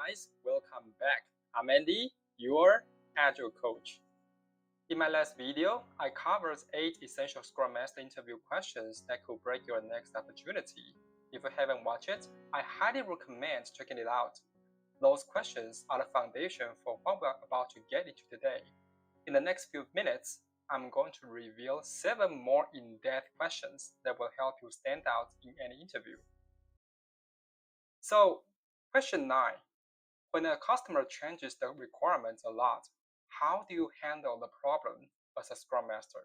guys, welcome back. I'm Andy, your Agile coach. In my last video, I covered 8 essential Scrum Master interview questions that could break your next opportunity. If you haven't watched it, I highly recommend checking it out. Those questions are the foundation for what we're about to get into today. In the next few minutes, I'm going to reveal 7 more in-depth questions that will help you stand out in any interview. So, question 9. When a customer changes the requirements a lot, how do you handle the problem as a Scrum Master?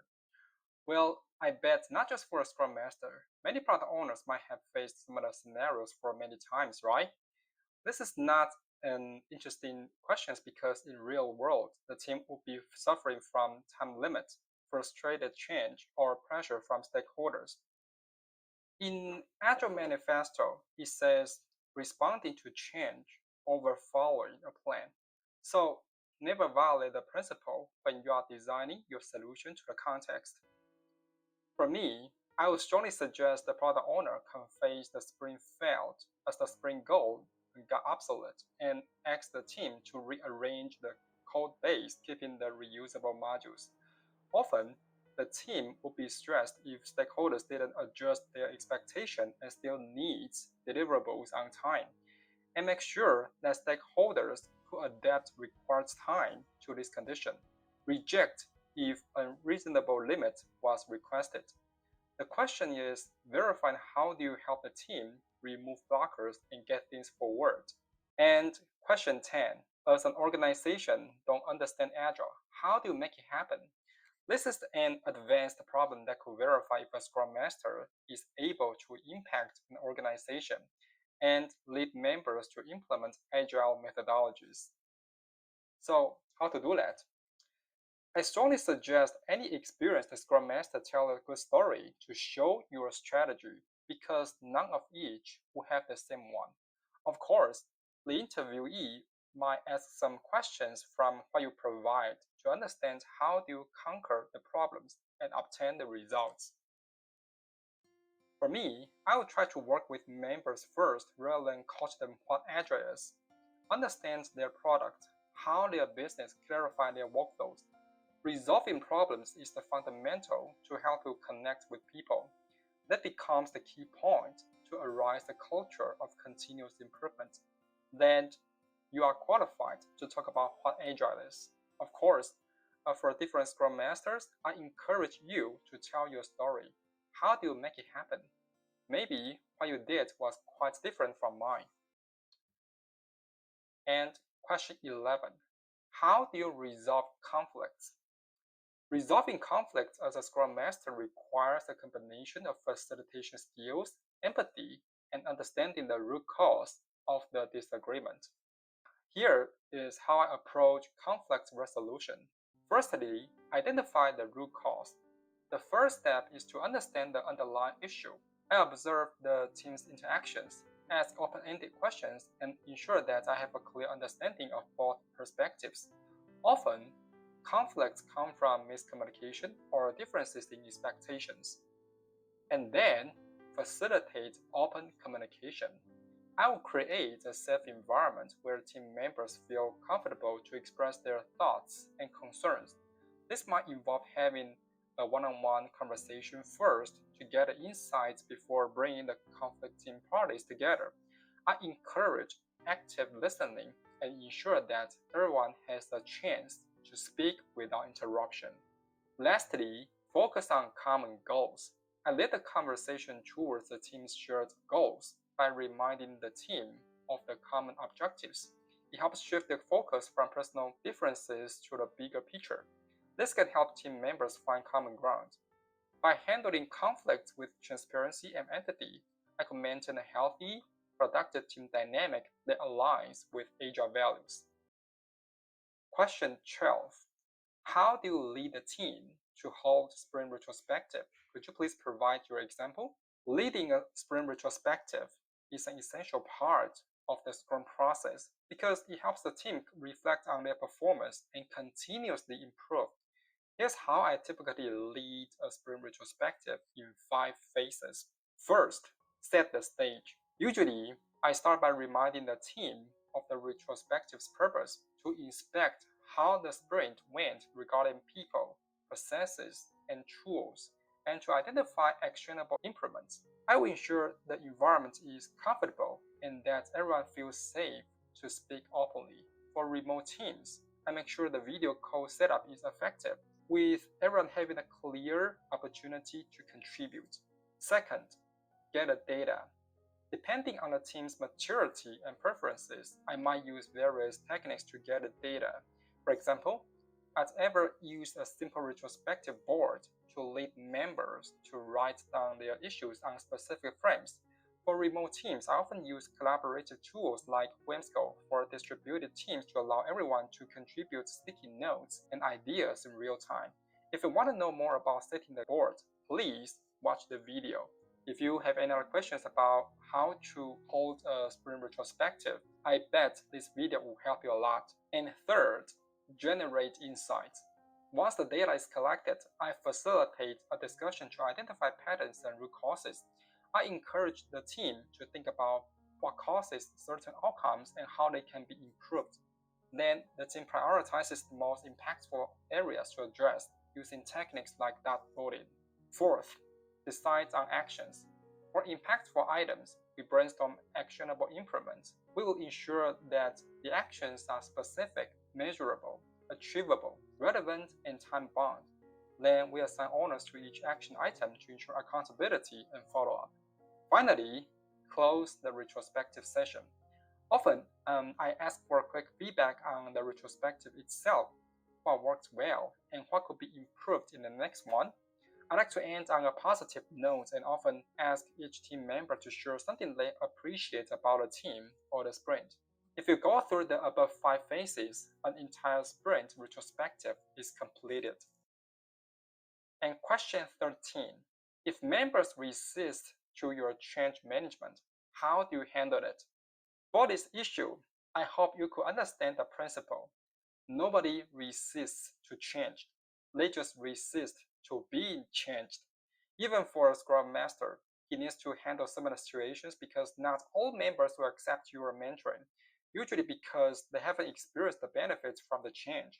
Well, I bet not just for a Scrum Master, many product owners might have faced similar scenarios for many times, right? This is not an interesting question because in real world, the team would be suffering from time limits, frustrated change, or pressure from stakeholders. In Agile Manifesto, it says responding to change over following a plan. So never violate the principle when you are designing your solution to the context. For me, I would strongly suggest the product owner conveys the sprint failed as the sprint goal got obsolete and ask the team to rearrange the code base, keeping the reusable modules. Often, the team would be stressed if stakeholders didn't adjust their expectation and still needs deliverables on time, and make sure that stakeholders who adapt requires time to this condition. Reject if a reasonable limit was requested. The question is verifying how do you help the team remove blockers and get things forward. And question 10, as an organization don't understand Agile, how do you make it happen? This is an advanced problem that could verify if a Scrum Master is able to impact an organization and lead members to implement Agile methodologies. So, how to do that? I strongly suggest any experienced Scrum Master tell a good story to show your strategy because none of each will have the same one. Of course, the interviewee might ask some questions from what you provide to understand how do you conquer the problems and obtain the results. For me, I will try to work with members first rather than coach them what Agile is, understand their product, how their business clarify their workflows. Resolving problems is the fundamental to help you connect with people. That becomes the key point to arise the culture of continuous improvement. Then you are qualified to talk about what Agile is. Of course, for different Scrum Masters, I encourage you to tell your story. How do you make it happen? Maybe what you did was quite different from mine. And question 11. How do you resolve conflicts? Resolving conflicts as a Scrum Master requires a combination of facilitation skills, empathy, and understanding the root cause of the disagreement. Here is how I approach conflict resolution. Firstly, identify the root cause. The first step is to understand the underlying issue. I observe the team's interactions, ask open-ended questions, and ensure that I have a clear understanding of both perspectives. Often, conflicts come from miscommunication or differences in expectations. And then, facilitate open communication. I will create a safe environment where team members feel comfortable to express their thoughts and concerns. This might involve having a one-on-one conversation first to gather insights before bringing the conflicting parties together. I encourage active listening and ensure that everyone has a chance to speak without interruption. Lastly, focus on common goals. I lead the conversation towards the team's shared goals by reminding the team of the common objectives. It helps shift the focus from personal differences to the bigger picture. This can help team members find common ground. By handling conflicts with transparency and empathy, I can maintain a healthy, productive team dynamic that aligns with Agile values. Question 12. How do you lead a team to hold sprint retrospective? Could you please provide your example? Leading a sprint retrospective is an essential part of the Scrum process because it helps the team reflect on their performance and continuously improve. Here's how I typically lead a sprint retrospective in 5 phases. First, set the stage. Usually, I start by reminding the team of the retrospective's purpose to inspect how the sprint went regarding people, processes, and tools, and to identify actionable improvements. I will ensure the environment is comfortable and that everyone feels safe to speak openly. For remote teams, I make sure the video call setup is effective, with everyone having a clear opportunity to contribute. Second, gather data. Depending on the team's maturity and preferences, I might use various techniques to gather data. For example, I've ever used a simple retrospective board to lead members to write down their issues on specific frames. For remote teams, I often use collaborative tools like Whimsical for distributed teams to allow everyone to contribute sticky notes and ideas in real time. If you want to know more about setting the board, please watch the video. If you have any other questions about how to hold a sprint retrospective, I bet this video will help you a lot. And third, generate insights. Once the data is collected, I facilitate a discussion to identify patterns and root causes. I encourage the team to think about what causes certain outcomes and how they can be improved. Then the team prioritizes the most impactful areas to address using techniques like dot voting. Fourth, decide on actions. For impactful items, we brainstorm actionable improvements. We will ensure that the actions are specific, measurable, achievable, relevant, and time-bound. Then we assign owners to each action item to ensure accountability and follow-up. Finally, close the retrospective session. Often, I ask for quick feedback on the retrospective itself, what worked well, and what could be improved in the next one. I like to end on a positive note and often ask each team member to share something they appreciate about the team or the sprint. If you go through the above 5 phases, an entire sprint retrospective is completed. And question 13. If members resist to your change management, how do you handle it? For this issue, I hope you could understand the principle. Nobody resists to change. They just resist to being changed. Even for a Scrum Master, he needs to handle similar situations because not all members will accept your mentoring, usually because they haven't experienced the benefits from the change,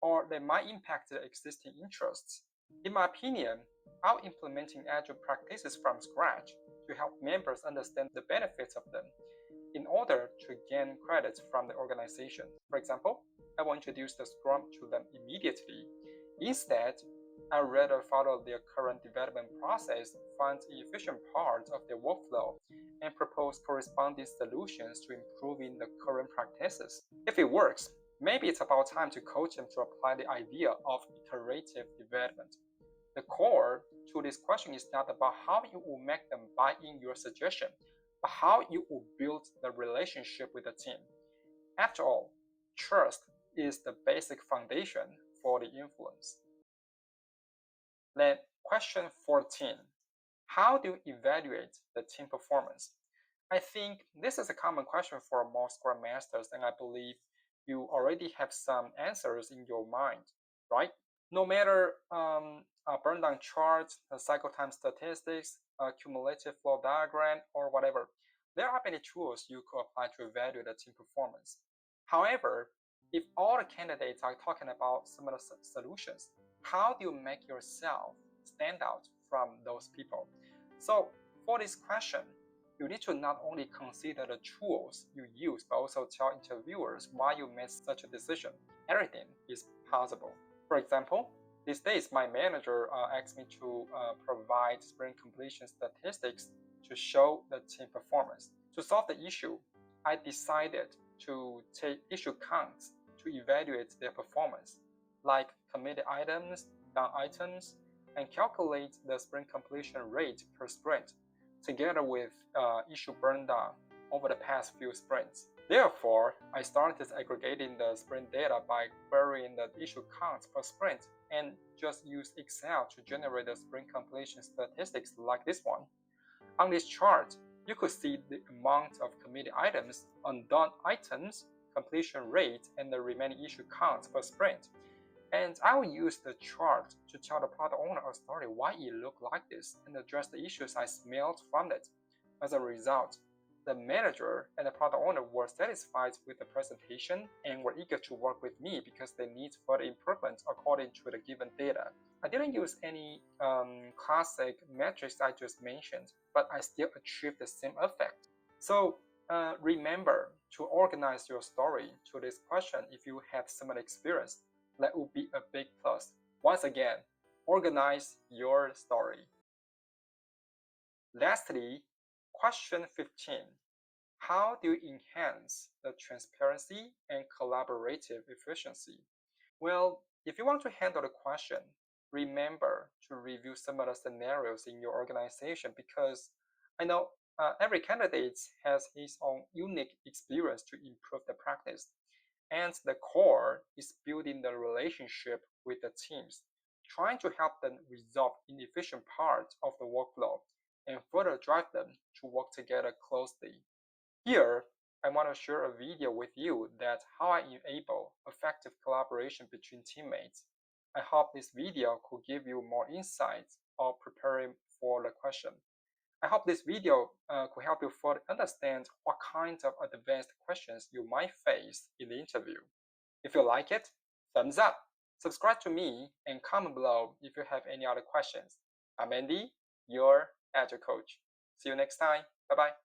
or they might impact their existing interests. In my opinion, I'm implementing Agile practices from scratch to help members understand the benefits of them in order to gain credit from the organization. For example, I will introduce the Scrum to them immediately. Instead, I rather follow their current development process, find the efficient part of their workflow, and propose corresponding solutions to improving the current practices. If it works, maybe it's about time to coach them to apply the idea of iterative development. The core to this question is not about how you will make them buy in your suggestion, but how you will build the relationship with the team. After all, trust is the basic foundation for the influence. Then question 14. How do you evaluate the team performance? I think this is a common question for most Scrum Masters, and I believe you already have some answers in your mind, right? No matter a burn down chart, a cycle time statistics, a cumulative flow diagram, or whatever, there are many tools you could apply to evaluate the team performance. However, if all the candidates are talking about similar solutions, how do you make yourself stand out from those people? So for this question, you need to not only consider the tools you use, but also tell interviewers why you made such a decision. Everything is possible. For example, these days my manager asked me to provide sprint completion statistics to show the team performance. To solve the issue, I decided to take issue counts to evaluate their performance, like committed items, down items, and calculate the sprint completion rate per sprint, together with issue burn down over the past few sprints. Therefore, I started aggregating the sprint data by querying the issue counts per sprint and just use Excel to generate the sprint completion statistics like this one. On this chart, you could see the amount of committed items, undone items, completion rate, and the remaining issue counts per sprint. And I will use the chart to tell the product owner a story why it looked like this and address the issues I smelled from it. As a result, the manager and the product owner were satisfied with the presentation and were eager to work with me because they need further improvement according to the given data. I didn't use any classic metrics I just mentioned, but I still achieved the same effect. So remember to organize your story to this question if you have similar experience. That would be a big plus. Once again, organize your story. Lastly, question 15. How do you enhance the transparency and collaborative efficiency? Well, if you want to handle the question, remember to review similar scenarios in your organization because I know every candidate has his own unique experience to improve the practice. And the core is building the relationship with the teams, trying to help them resolve inefficient parts of the workflow and further drive them to work together closely. Here, I want to share a video with you that how I enable effective collaboration between teammates. I hope this video could give you more insights of preparing for the question. I hope this video could help you further understand what kinds of advanced questions you might face in the interview. If you like it, thumbs up, subscribe to me, and comment below if you have any other questions. I'm Andy, your Agile coach. See you next time. Bye bye.